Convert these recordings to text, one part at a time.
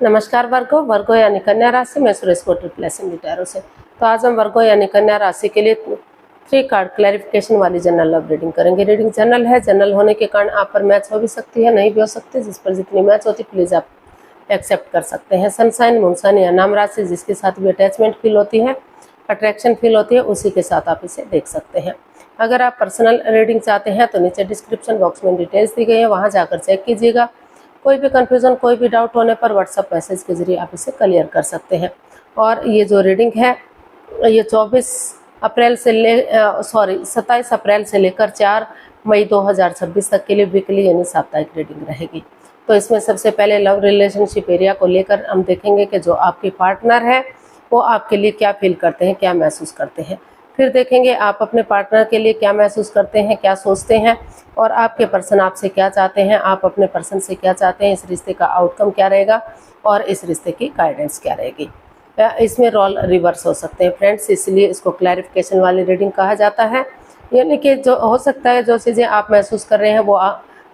नमस्कार वर्गो यानी कन्या राशि में सुरेश को ट्रिपल टैरो से। तो आज हम वर्गो यानी कन्या राशि के लिए 3 कार्ड क्लैरिफिकेशन वाली जनरल लव रीडिंग करेंगे। रीडिंग जनरल है, जनरल होने के कारण आप पर मैच हो भी सकती है, नहीं भी हो सकती। जिस पर जितनी मैच होती प्लीज आप एक्सेप्ट कर सकते हैं। सनसाइन, मूनसाइन या नाम राशि जिसके साथ भी अटैचमेंट फील होती है, अट्रैक्शन फील होती है, उसी के साथ आप इसे देख सकते हैं। अगर आप पर्सनल रीडिंग चाहते हैं तो नीचे डिस्क्रिप्शन बॉक्स में डिटेल्स दी गई है, वहाँ जाकर चेक कीजिएगा। कोई भी कन्फ्यूज़न, कोई भी डाउट होने पर व्हाट्सएप मैसेज के जरिए आप इसे क्लियर कर सकते हैं। और ये जो रीडिंग है ये 27 अप्रैल से लेकर 4 मई 2026 तक के लिए वीकली यानी साप्ताहिक रीडिंग रहेगी। तो इसमें सबसे पहले लव रिलेशनशिप एरिया को लेकर हम देखेंगे कि जो आपके पार्टनर है वो आपके लिए क्या फील करते हैं, क्या महसूस करते हैं। फिर देखेंगे आप अपने पार्टनर के लिए क्या महसूस करते हैं, क्या सोचते हैं, और आपके पर्सन आपसे क्या चाहते हैं, आप अपने पर्सन से क्या चाहते हैं, इस रिश्ते का आउटकम क्या रहेगा और इस रिश्ते की गाइडेंस क्या रहेगी। इसमें रोल रिवर्स हो सकते हैं फ्रेंड्स, इसलिए इसको क्लैरिफिकेशन वाली रीडिंग कहा जाता है। यानी कि जो हो सकता है जो चीज़ें आप महसूस कर रहे हैं वो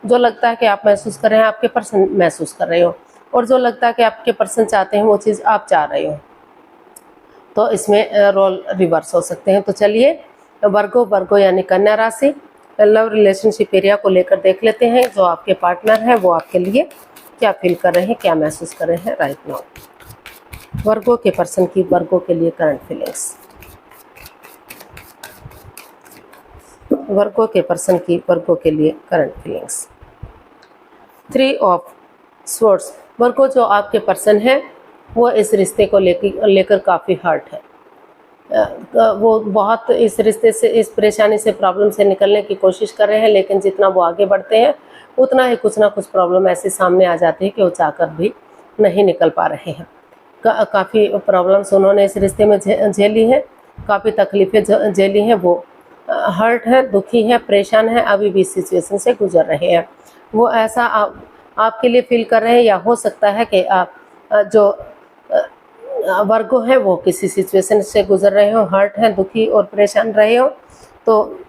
जो लगता है कि आप महसूस कर रहे हैं आपके पर्सन महसूस कर रहे हो, और जो लगता है कि आपके पर्सन चाहते हैं वो चीज़ आप चाह रहे हो, तो इसमें रोल रिवर्स हो सकते हैं। तो चलिए वर्गो यानी कन्या राशि लव रिलेशनशिप एरिया को लेकर देख लेते हैं। जो आपके पार्टनर है वो आपके लिए क्या फील कर रहे हैं, क्या महसूस कर रहे हैं राइट नाउ। वर्गो के पर्सन की वर्गो के लिए करंट फीलिंग्स। वर्गो के पर्सन की वर्गो के लिए current feelings. 3 of swords. Virgo जो आपके पर्सन है वो इस रिश्ते को लेकर काफ़ी हर्ट है। वो बहुत इस रिश्ते से, इस परेशानी से, प्रॉब्लम से निकलने की कोशिश कर रहे हैं, लेकिन जितना वो आगे बढ़ते हैं उतना ही कुछ ना कुछ प्रॉब्लम ऐसे सामने आ जाती है कि वो चाहकर भी नहीं निकल पा रहे हैं। काफ़ी प्रॉब्लम्स उन्होंने इस रिश्ते में झेली है, काफ़ी तकलीफ़ें झेली हैं। वो हर्ट है, दुखी है, परेशान है, अभी भी इस सिचुएशन से गुजर रहे हैं। वो ऐसा आपके लिए फील कर रहे हैं, या हो सकता है कि आप जो वर्गो है वो किसी सिचुएशन से गुजर रहे हो, हर्ट हैं, दुखी और परेशान रहे हो। तो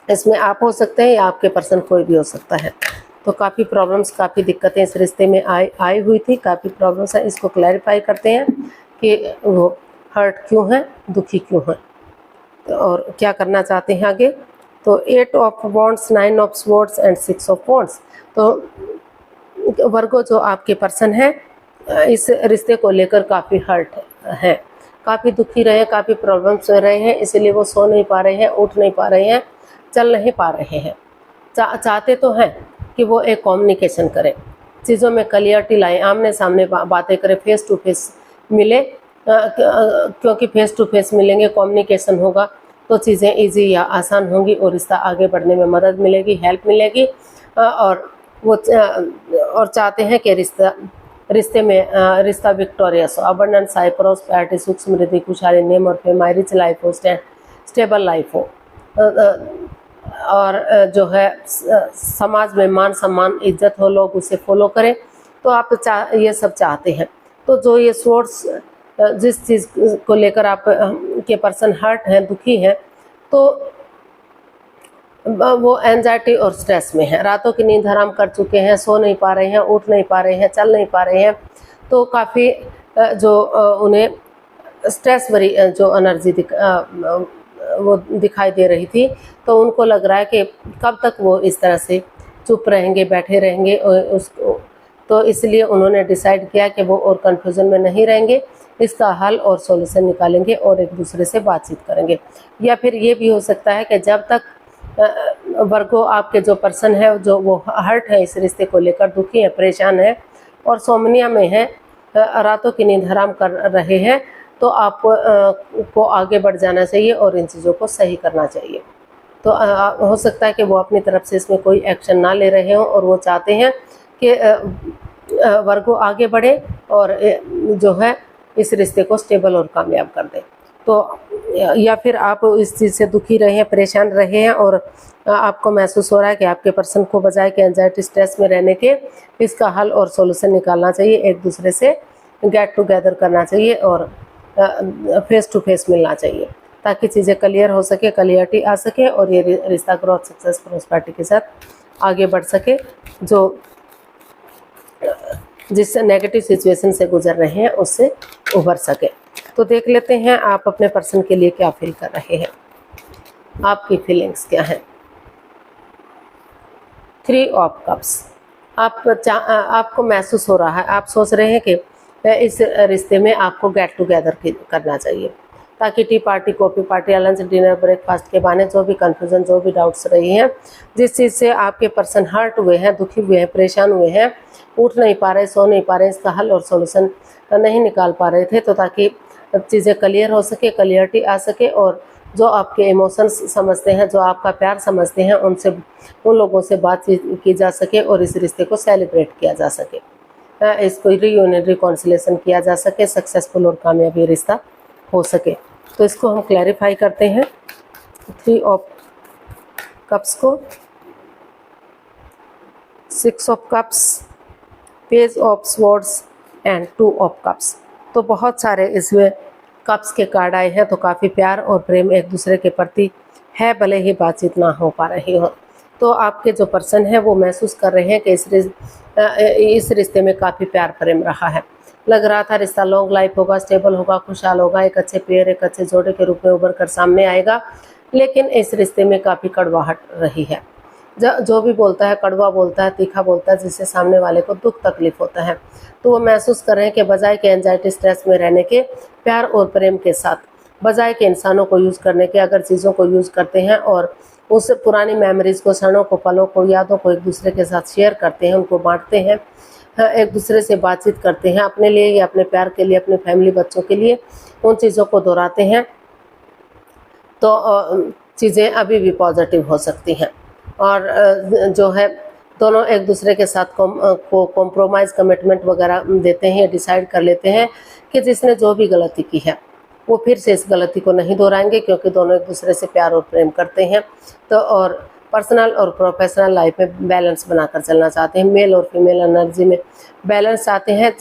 इसमें आप हो सकते हैं या आपके पर्सन कोई भी हो सकता है। तो काफ़ी प्रॉब्लम्स, काफ़ी दिक्कतें इस रिश्ते में आई हुई थी, काफ़ी प्रॉब्लम्स हैं। इसको क्लैरिफाई करते हैं कि वो हर्ट क्यों है, दुखी क्यों है, और क्या करना चाहते हैं आगे। तो 8 of wands, 9 of swords and 6 of wands. तो वर्गो जो आपके पर्सन है इस रिश्ते को लेकर काफ़ी हर्ट है, काफ़ी दुखी रहे हैं, काफ़ी प्रॉब्लम्स में रहे हैं, इसलिए वो सो नहीं पा रहे हैं, उठ नहीं पा रहे हैं, चल नहीं पा रहे हैं। चाहते तो हैं कि वो एक कम्युनिकेशन करें, चीज़ों में क्लियरिटी लाएं, आमने सामने बातें करें, फेस टू फेस मिले, क्योंकि फेस टू फेस मिलेंगे, कम्युनिकेशन होगा तो चीज़ें ईजी या आसान होंगी और रिश्ता आगे बढ़ने में मदद मिलेगी, हेल्प मिलेगी। और वो और चाहते हैं कि रिश्ते में रिश्ता विक्टोरियस हो, अबंडेंस, हाई प्रॉस्पेरिटी, सुख समृद्धि, खुशहाली, नेम और फेम, रिच लाइफ हो, स्टेबल लाइफ हो, और जो है समाज में मान सम्मान, इज्जत हो, लोग उसे फॉलो करें। तो आप ये सब चाहते हैं। तो जो ये सोर्स, जिस चीज़ को लेकर आप के पर्सन हर्ट हैं, दुखी हैं, तो वो एंजाइटी और स्ट्रेस में है, रातों की नींद हराम कर चुके हैं, सो नहीं पा रहे हैं, उठ नहीं पा रहे हैं, चल नहीं पा रहे हैं। तो काफ़ी जो उन्हें स्ट्रेस भरी जो एनर्जी वो दिखाई दे रही थी। तो उनको लग रहा है कि कब तक वो इस तरह से चुप रहेंगे, बैठे रहेंगे, उसको तो इसलिए उन्होंने डिसाइड किया कि वो और कन्फ्यूज़न में नहीं रहेंगे, इसका हल और सॉल्यूशन निकालेंगे और एक दूसरे से बातचीत करेंगे। या फिर ये भी हो सकता है कि जब तक वर्गो आपके जो पर्सन है जो वो हर्ट है, इस रिश्ते को लेकर दुखी है, परेशान है और सोमनिया में है, रातों की नींद हराम कर रहे हैं, तो आपको को आगे बढ़ जाना चाहिए और इन चीज़ों को सही करना चाहिए। तो हो सकता है कि वो अपनी तरफ से इसमें कोई एक्शन ना ले रहे हों और वो चाहते हैं कि वर्गो आगे बढ़े और जो है इस रिश्ते को स्टेबल और कामयाब कर दें। तो या फिर आप इस चीज़ से दुखी रहे हैं, परेशान रहे हैं और आपको महसूस हो रहा है कि आपके पर्सन को बजाय कि एंजाइटी स्ट्रेस में रहने के इसका हल और सॉल्यूशन निकालना चाहिए, एक दूसरे से गेट टुगेदर करना चाहिए और फेस टू फेस मिलना चाहिए, ताकि चीज़ें क्लियर हो सके, क्लियरिटी आ सके और ये रिश्ता ग्रोथ, सक्सेस, प्रॉस्पेरिटी के साथ आगे बढ़ सके। जो जिस नेगेटिव सिचुएशन से गुजर रहे हैं उससे उभर सके। तो देख लेते हैं आप अपने पर्सन के लिए क्या फील कर रहे हैं, आपकी फीलिंग्स क्या है। 3 ऑफ कप्स, आपको महसूस हो रहा है, आप सोच रहे हैं कि इस रिश्ते में आपको गेट टुगेदर करना चाहिए, ताकि टी पार्टी, कॉफ़ी पार्टी या लंच, डिनर, ब्रेकफास्ट के बहाने जो भी कन्फ्यूज़न, जो भी डाउट्स रही हैं, जिस चीज़ से आपके पर्सन हर्ट हुए हैं, दुखी हुए हैं, परेशान हुए हैं, उठ नहीं पा रहे, सो नहीं पा रहे, इसका हल और सॉल्यूशन नहीं निकाल पा रहे थे, तो ताकि चीज़ें क्लियर हो सके, क्लियरिटी आ सके, और जो आपके इमोशंस समझते हैं, जो आपका प्यार समझते हैं, उन लोगों से बातचीत की जा सके और इस रिश्ते को सेलिब्रेट किया जा सके, इसको रीयूनियन, रिकॉन्सिलेशन किया जा सके, सक्सेसफुल और कामयाबी रिश्ता हो सके। तो इसको हम क्लैरिफाई करते हैं 3 ऑफ कप्स को। 6 of cups, page of swords and 2 of cups. तो बहुत सारे इसमें कप्स के कार्ड आए हैं, तो काफ़ी प्यार और प्रेम एक दूसरे के प्रति है, भले ही बातचीत ना हो पा रही हो। तो आपके जो पर्सन है वो महसूस कर रहे हैं कि इस रिश्ते में काफ़ी प्यार प्रेम रहा है। लग रहा था रिश्ता लॉन्ग लाइफ होगा, स्टेबल होगा, खुशहाल होगा, एक अच्छे पेयर, एक अच्छे जोड़े के रूप में उभर कर सामने आएगा, लेकिन इस रिश्ते में काफ़ी कड़वाहट रही है। जो भी बोलता है कड़वा बोलता है, तीखा बोलता है, जिससे सामने वाले को दुख तकलीफ होता है। तो वो महसूस कर रहे हैं कि बजाय के एंजाइटी स्ट्रेस में रहने के, प्यार और प्रेम के साथ, बजाय के इंसानों को यूज़ करने के, अगर चीज़ों को यूज़ करते हैं और उस पुरानी मेमोरीज़ को, क्षणों को, पलों को, यादों को एक दूसरे के साथ शेयर करते हैं, उनको बांटते हैं, एक दूसरे से बातचीत करते हैं, अपने लिए या अपने प्यार के लिए, अपने फैमिली, बच्चों के लिए उन चीज़ों को दोहराते हैं, तो चीज़ें अभी भी पॉजिटिव हो सकती हैं। और जो है दोनों एक दूसरे के साथ कॉम्प्रोमाइज़, कमिटमेंट वगैरह देते हैं, डिसाइड कर लेते हैं कि जिसने जो भी गलती की है वो फिर से इस गलती को नहीं दोहराएंगे, क्योंकि दोनों एक दूसरे से प्यार और प्रेम करते हैं। तो और पर्सनल और प्रोफेशनल लाइफ में बैलेंस बनाकर चलना चाहते हैं, मेल और फीमेल एनर्जी में बैलेंस चाहते हैं।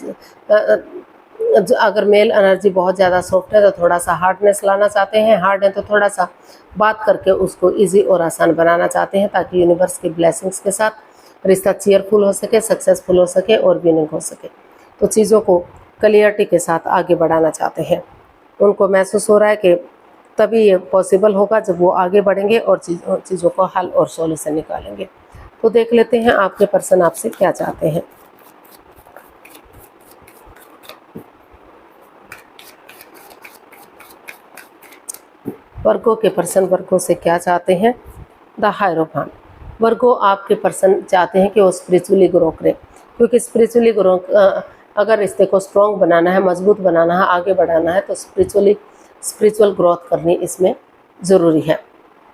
अगर मेल एनर्जी बहुत ज़्यादा सॉफ्ट है तो थोड़ा सा हार्डनेस लाना चाहते हैं, हार्ड है तो थोड़ा सा बात करके उसको इजी और आसान बनाना चाहते हैं, ताकि यूनिवर्स की ब्लेसिंग्स के साथ रिश्ता चीयरफुल हो सके, सक्सेसफुल हो सके और विनिंग हो सके। तो चीज़ों को क्लियरिटी के साथ आगे बढ़ाना चाहते हैं। उनको महसूस हो रहा है कि तभी ये पॉसिबल होगा जब वो आगे बढ़ेंगे और चीज़ों को हल और सॉल्यूशन निकालेंगे। तो देख लेते हैं आपके पर्सन आपसे क्या चाहते हैं। वर्गो के पर्सन वर्गो से क्या चाहते हैं। द हायरोफांट, वर्गो आपके पर्सन चाहते हैं कि वो स्पिरिचुअली ग्रो करें, क्योंकि स्पिरिचुअली ग्रो अगर रिश्ते को स्ट्रॉन्ग बनाना है, मजबूत बनाना है, आगे बढ़ाना है, तो स्पिरिचुअल ग्रोथ करनी इसमें ज़रूरी है।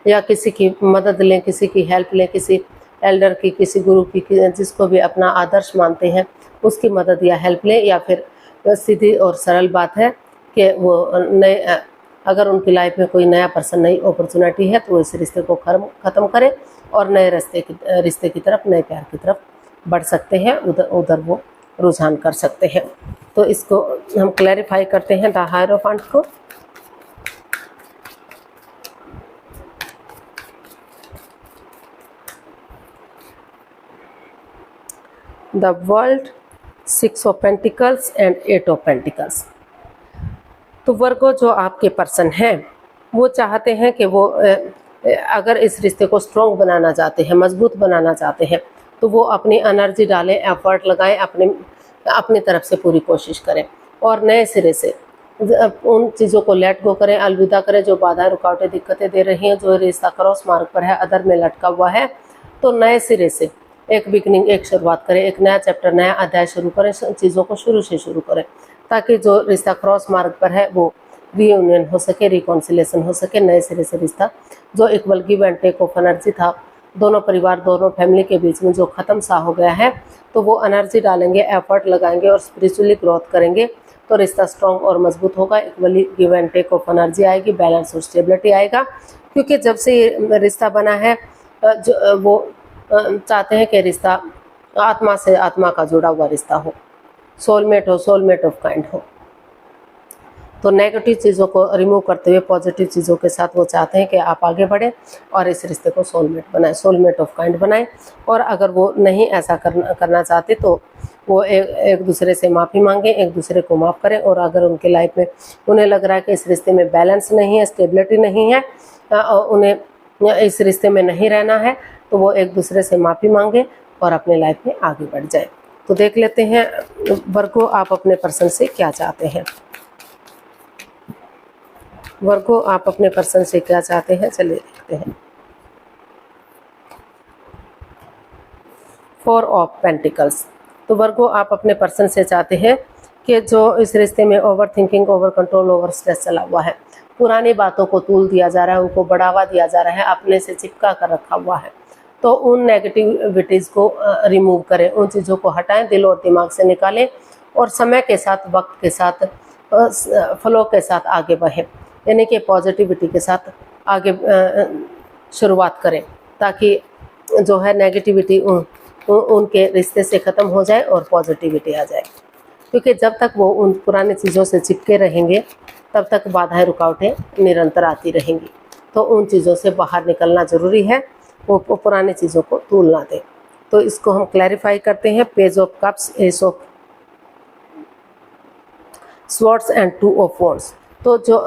या किसी की मदद लें, किसी की हेल्प लें, किसी एल्डर की, किसी गुरु की, जिसको भी अपना आदर्श मानते हैं उसकी मदद या हेल्प लें। या फिर सीधी और सरल बात है कि वो नए, अगर उनकी लाइफ में कोई नया पर्सन, नई अपॉर्चुनिटी है, तो वो इस रिश्ते को ख़त्म करें और नए रिश्ते की तरफ, नए प्यार की तरफ बढ़ सकते हैं, उधर वो रुझान कर सकते हैं। तो इसको हम क्लैरिफाई करते हैं द हायरोफांट को। The world, 6 of pentacles and 8 of pentacles. तो वर्गो जो आपके पर्सन हैं वो चाहते हैं कि वो अगर इस रिश्ते को स्ट्रॉन्ग बनाना चाहते हैं, मजबूत बनाना चाहते हैं, तो वो अपनी एनर्जी डालें, एफर्ट लगाएं, अपनी तरफ से पूरी कोशिश करें और नए सिरे से उन चीज़ों को लेट गो करें, अलविदा करें जो बाधाएं, रुकावटें, दिक्कतें दे रही हैं, जो रिश्ता क्रॉस मार्ग पर है, अदर में लटका हुआ है। तो नए सिरे से एक बिगनिंग, एक शुरुआत करें, एक नया चैप्टर, नया अध्याय शुरू करें, चीज़ों को शुरू से शुरू करें, ताकि जो रिश्ता क्रॉस मार्ग पर है वो रीयूनियन हो सके, रिकॉन्सिलेशन हो सके, नए सिरे से रिश्ता जो एक give and take of energy था दोनों परिवार, दोनों फैमिली के बीच में, जो ख़त्म सा हो गया है, तो वो एनर्जी डालेंगे, एफर्ट लगाएंगे और स्पिरिचुअली ग्रोथ करेंगे, तो रिश्ता स्ट्रॉन्ग और मजबूत होगा। Equally give and take of energy आएगी, बैलेंस और स्टेबिलिटी आएगा। क्योंकि जब से ये रिश्ता बना है, जो वो चाहते हैं कि रिश्ता आत्मा से आत्मा का जुड़ा हुआ रिश्ता हो, सोलमेट हो, सोलमेट ऑफ काइंड हो। तो नेगेटिव चीज़ों को रिमूव करते हुए पॉजिटिव चीज़ों के साथ वो चाहते हैं कि आप आगे बढ़ें और इस रिश्ते को सोलमेट बनाएं, सोलमेट ऑफ काइंड बनाएं। और अगर वो नहीं ऐसा करना चाहते तो वो एक दूसरे से माफ़ी मांगे, एक दूसरे को माफ़ करें। और अगर उनके लाइफ में उन्हें लग रहा है कि इस रिश्ते में बैलेंस नहीं है, स्टेबिलिटी नहीं है, उन्हें इस रिश्ते में नहीं रहना है, तो वो एक दूसरे से माफ़ी मांगे और अपने लाइफ में आगे बढ़ जाए। तो देख लेते हैं वर्गो, आप अपने पर्सन से क्या चाहते हैं। वर्गो, आप अपने पर्सन से क्या चाहते हैं, चलिए देखते हैं। 4 ऑफ पेंटिकल्स। तो वर्गो, आप अपने पर्सन से चाहते हैं कि जो इस रिश्ते में over thinking, over control, over stress चला हुआ है, पुरानी बातों को तूल दिया जा रहा है, उनको बढ़ावा दिया जा रहा है, अपने से चिपका कर रखा हुआ है, तो उन नेगेटिविटीज़ को रिमूव करें, उन चीज़ों को हटाएं, दिल और दिमाग से निकालें और समय के साथ, वक्त के साथ, फ्लो के साथ आगे बढ़ें, यानी कि पॉजिटिविटी के साथ आगे शुरुआत करें, ताकि जो है नेगेटिविटी उनके रिश्ते से ख़त्म हो जाए और पॉजिटिविटी आ जाए। क्योंकि जब तक वो उन पुरानी चीज़ों से चिपके रहेंगे तब तक बाधाएं, रुकावटें निरंतर आती रहेंगी। तो उन चीज़ों से बाहर निकलना ज़रूरी है, वो पुरानी चीज़ों को तूल ना दें। तो इसको हम क्लैरिफाई करते हैं। Page of cups, S of swords and 2 of wands. तो जो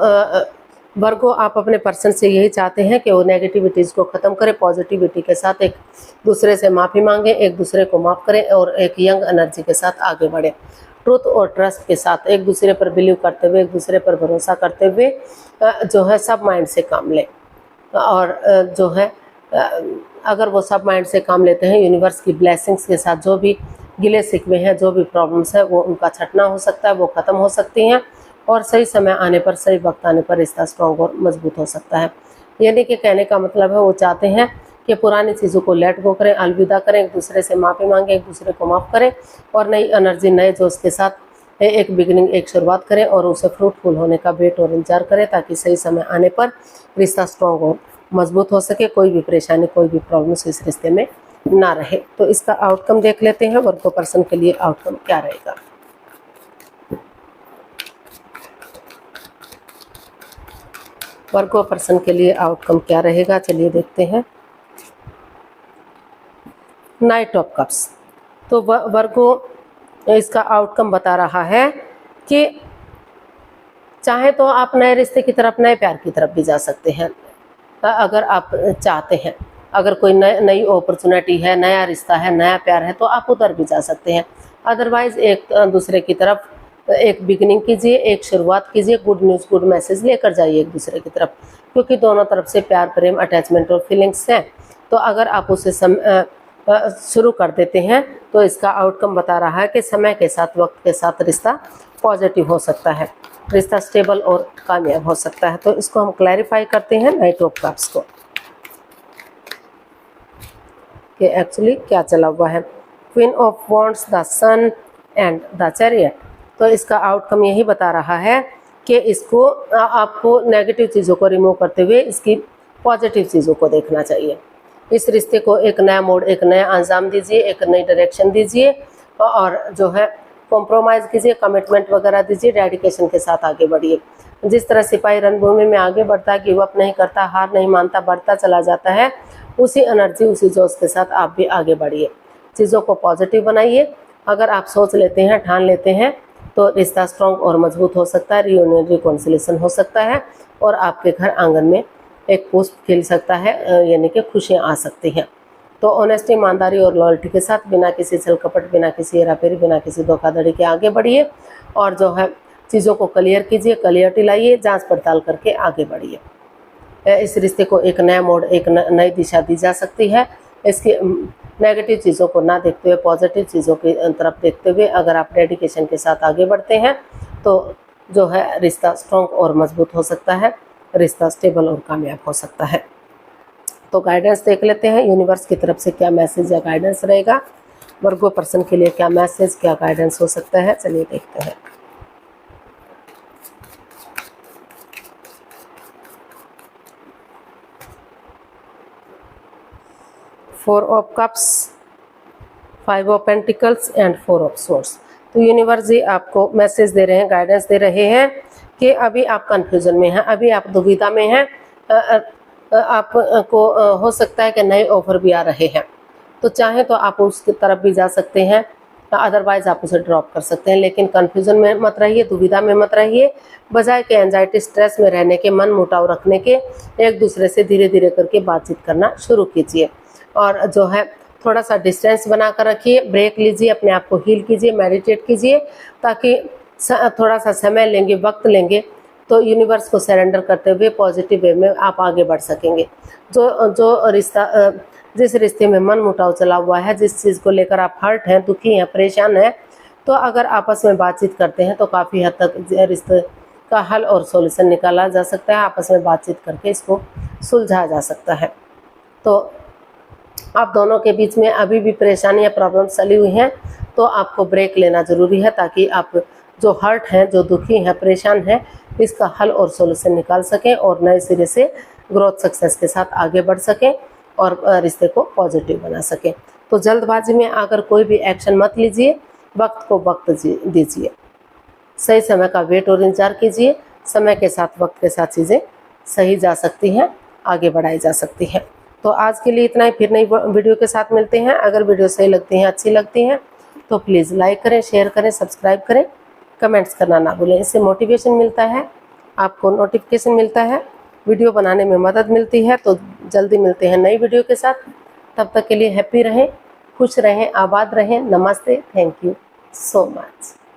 वर्गो, आप अपने पर्सन से यही चाहते हैं कि वो नेगेटिविटीज़ को ख़त्म करें, पॉजिटिविटी के साथ एक दूसरे से माफ़ी मांगे, एक दूसरे को माफ़ करें और एक यंग एनर्जी के साथ आगे बढ़ें। ट्रूथ और ट्रस्ट के साथ एक दूसरे पर बिलीव करते हुए, एक दूसरे पर भरोसा करते हुए जो है सब माइंड से काम लें। और जो है अगर वो सब माइंड से काम लेते हैं, यूनिवर्स की ब्लेसिंग्स के साथ जो भी गिले शिकवे हैं, जो भी प्रॉब्लम्स है, वो उनका छटना हो सकता है, वो ख़त्म हो सकती हैं और सही समय आने पर, सही वक्त आने पर रिश्ता स्ट्रॉन्ग और मजबूत हो सकता है। यानी कि कहने का मतलब है वो चाहते हैं कि पुरानी चीज़ों को लेट गो करें, अलविदा करें, एक दूसरे से माफ़ी मांगें, एक दूसरे को माफ़ करें और नई एनर्जी, नए जोश के साथ एक बिगिनिंग, एक शुरुआत करें और उसे फ्रूटफुल होने का वेट और इंतजार करें, ताकि सही समय आने पर रिश्ता स्ट्रॉन्ग और मजबूत हो सके, कोई भी परेशानी, कोई भी प्रॉब्लम्स इस रिश्ते में ना रहे। तो इसका आउटकम देख लेते हैं, वर्गो पर्सन के लिए आउटकम क्या रहेगा। वर्गो पर्सन के लिए आउटकम क्या रहेगा, चलिए देखते हैं। Night of cups. तो वर्गो, इसका आउटकम बता रहा है कि चाहे तो आप नए रिश्ते की तरफ, नए प्यार की तरफ भी जा सकते हैं अगर आप चाहते हैं। अगर कोई नई अपॉर्चुनिटी है, नया रिश्ता है, नया प्यार है, तो आप उधर भी जा सकते हैं। अदरवाइज एक दूसरे की तरफ एक बिगिनिंग कीजिए, एक शुरुआत कीजिए, गुड न्यूज़, गुड मैसेज लेकर जाइए एक दूसरे की तरफ, क्योंकि दोनों तरफ से प्यार, प्रेम, अटैचमेंट और फीलिंग्स हैं। तो अगर आप उसे शुरू कर देते हैं तो इसका आउटकम बता रहा है कि समय के साथ, वक्त के साथ रिश्ता पॉजिटिव हो सकता है, रिश्ता स्टेबल और कामयाब हो सकता है। तो इसको हम क्लैरिफाई करते हैं नाइट ऑफ कप्स को, कि एक्चुअली क्या चला हुआ है। Queen of wands, the sun and the chariot. तो इसका आउटकम यही बता रहा है कि इसको आपको नेगेटिव चीज़ों को रिमूव करते हुए इसकी पॉजिटिव चीज़ों को देखना चाहिए। इस रिश्ते को एक नया मोड़, एक नया अंजाम दीजिए, एक नई डायरेक्शन दीजिए और जो है कॉम्प्रोमाइज़ कीजिए, कमिटमेंट वगैरह दीजिए, डेडिकेशन के साथ आगे बढ़िए। जिस तरह सिपाही रणभूमि में आगे बढ़ता है, गिव अप नहीं करता, हार नहीं मानता, बढ़ता चला जाता है, उसी एनर्जी, उसी जोश के साथ आप भी आगे बढ़िए। चीज़ों को पॉजिटिव बनाइए। अगर आप सोच लेते हैं, ठान लेते हैं, तो रिश्ता स्ट्रॉन्ग और मजबूत हो सकता है, रियूनियन, रिकॉन्सिलेशन हो सकता है और आपके घर आंगन में एक पुष्प खिल सकता है, यानी कि खुशियाँ आ सकती हैं। तो ऑनेस्टी, ईमानदारी और लॉयल्टी के साथ, बिना किसी छल कपट, बिना किसी हेराफेरी, बिना किसी धोखाधड़ी के आगे बढ़िए और जो है चीज़ों को क्लियर कीजिए, क्लियरिटी लाइए, जांच पड़ताल करके आगे बढ़िए। इस रिश्ते को एक नया मोड़, एक नई दिशा दी जा सकती है। इसकी नेगेटिव चीज़ों को ना देखते हुए, पॉजिटिव चीज़ों की तरफ देखते हुए अगर आप डेडिकेशन के साथ आगे बढ़ते हैं तो जो है रिश्ता स्ट्रॉन्ग और मजबूत हो सकता है, रिश्ता स्टेबल और कामयाब हो सकता है। तो गाइडेंस देख लेते हैं, यूनिवर्स की तरफ से क्या मैसेज या गाइडेंस रहेगा, वर्गो पर्सन के लिए क्या मैसेज, क्या गाइडेंस हो सकता है, चलिए देखते हैं। Four of cups, 5 of pentacles and 4 of swords. तो यूनिवर्स जी आपको मैसेज दे रहे हैं, गाइडेंस दे रहे हैं कि अभी आप कंफ्यूजन में हैं, अभी आप दुविधा में हैं, आपको हो सकता है कि नए ऑफर भी आ रहे हैं। तो चाहे तो आप उसकी तरफ भी जा सकते हैं अदरवाइज आप उसे ड्रॉप कर सकते हैं। लेकिन कन्फ्यूजन में मत रहिए, दुविधा में मत रहिए। बजाय के एंजाइटी स्ट्रेस में रहने के, मन मुटाव रखने के, एक दूसरे से धीरे धीरे करके बातचीत करना शुरू कीजिए। और जो है थोड़ा सा डिस्टेंस बना कर रखिए, ब्रेक लीजिए, अपने आप को हील कीजिए, मेडिटेट कीजिए, ताकि थोड़ा सा समय लेंगे, वक्त लेंगे तो यूनिवर्स को सरेंडर करते हुए पॉजिटिव वे में आप आगे बढ़ सकेंगे। जो रिश्ता, जिस रिश्ते में मन मुटाव चला हुआ है, जिस चीज़ को लेकर आप हर्ट हैं, दुखी हैं, परेशान हैं, तो अगर आपस में बातचीत करते हैं तो काफ़ी हद तक रिश्ते का हल और सॉल्यूशन निकाला जा सकता है। आपस में बातचीत करके इसको सुलझाया जा सकता है। तो आप दोनों के बीच में अभी भी परेशानी या प्रॉब्लम चली हुई हैं तो आपको ब्रेक लेना ज़रूरी है, ताकि आप जो हर्ट हैं, जो दुखी हैं, परेशान हैं, इसका हल और सॉल्यूशन निकाल सकें और नए सिरे से ग्रोथ सक्सेस के साथ आगे बढ़ सकें और रिश्ते को पॉजिटिव बना सकें। तो जल्दबाजी में आकर कोई भी एक्शन मत लीजिए, वक्त को वक्त दीजिए, सही समय का वेट और इंतजार कीजिए। समय के साथ, वक्त के साथ चीज़ें सही जा सकती हैं, आगे बढ़ाई जा सकती हैं। तो आज के लिए इतना ही, फिर नई वीडियो के साथ मिलते हैं। अगर वीडियो सही लगती हैं, अच्छी लगती हैं तो प्लीज़ लाइक करें, शेयर करें, सब्सक्राइब करें, कमेंट्स करना ना भूलें। इससे मोटिवेशन मिलता है, आपको नोटिफिकेशन मिलता है, वीडियो बनाने में मदद मिलती है। तो जल्दी मिलते हैं नई वीडियो के साथ। तब तक के लिए हैप्पी रहें, खुश रहें, आबाद रहें। नमस्ते, थैंक यू सो मच।